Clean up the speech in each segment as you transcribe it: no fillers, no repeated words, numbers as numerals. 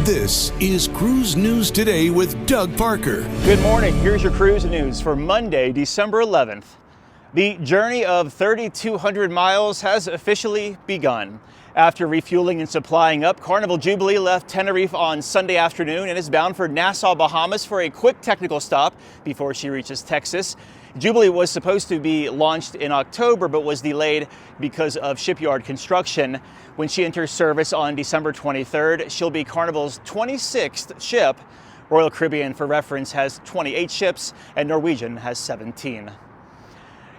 This is Cruise News Today with Doug Parker. Good morning. Here's your cruise news for Monday, December 11th. The journey of 3,200 miles has officially begun. After refueling and supplying up, Carnival Jubilee left Tenerife on Sunday afternoon and is bound for Nassau, Bahamas for a quick technical stop before she reaches Texas. Jubilee was supposed to be launched in October but was delayed because of shipyard construction. When she enters service on December 23rd, she'll be Carnival's 26th ship. Royal Caribbean, for reference, has 28 ships and Norwegian has 17.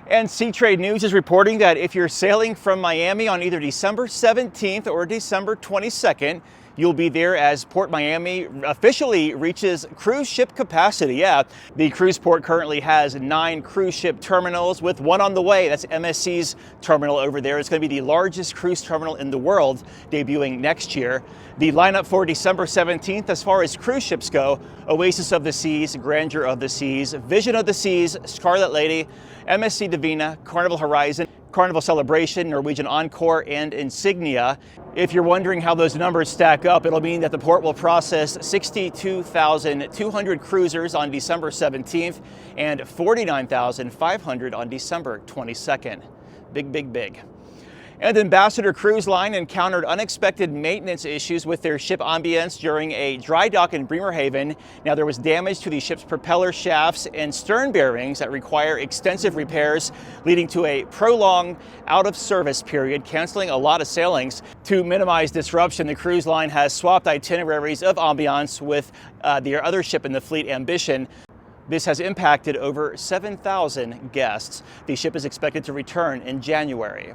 And Seatrade News is reporting that if you're sailing from Miami on either December 17th or December 22nd, you'll be there as PortMiami officially reaches cruise ship capacity. Yeah, the cruise port currently has 9 cruise ship terminals with one on the way. That's MSC's terminal over there. It's going to be the largest cruise terminal in the world, debuting next year. The lineup for December 17th, as far as cruise ships go: Oasis of the Seas, Grandeur of the Seas, Vision of the Seas, Scarlet Lady, MSC Divina, Carnival Horizon, Carnival Celebration, Norwegian Encore, and Insignia. If you're wondering how those numbers stack up, it'll mean that the port will process 62,200 cruisers on December 17th and 49,500 on December 22nd. Big, big, big. And Ambassador Cruise Line encountered unexpected maintenance issues with their ship Ambience during a dry dock in Bremerhaven. Now, there was damage to the ship's propeller shafts and stern bearings that require extensive repairs, leading to a prolonged out-of-service period, canceling a lot of sailings. To minimize disruption, the cruise line has swapped itineraries of Ambience with their other ship in the fleet, Ambition. This has impacted over 7,000 guests. The ship is expected to return in January.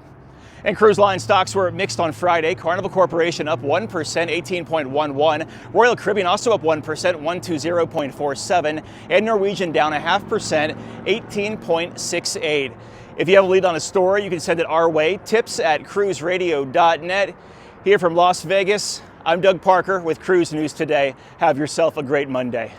And cruise line stocks were mixed on Friday. Carnival Corporation up 1%, 18.11. Royal Caribbean also up 1%, 120.47. And Norwegian down 0.5%, 18.68. If you have a lead on a story, you can send it our way. tips@cruiseradio.net. Here from Las Vegas, I'm Doug Parker with Cruise News Today. Have yourself a great Monday.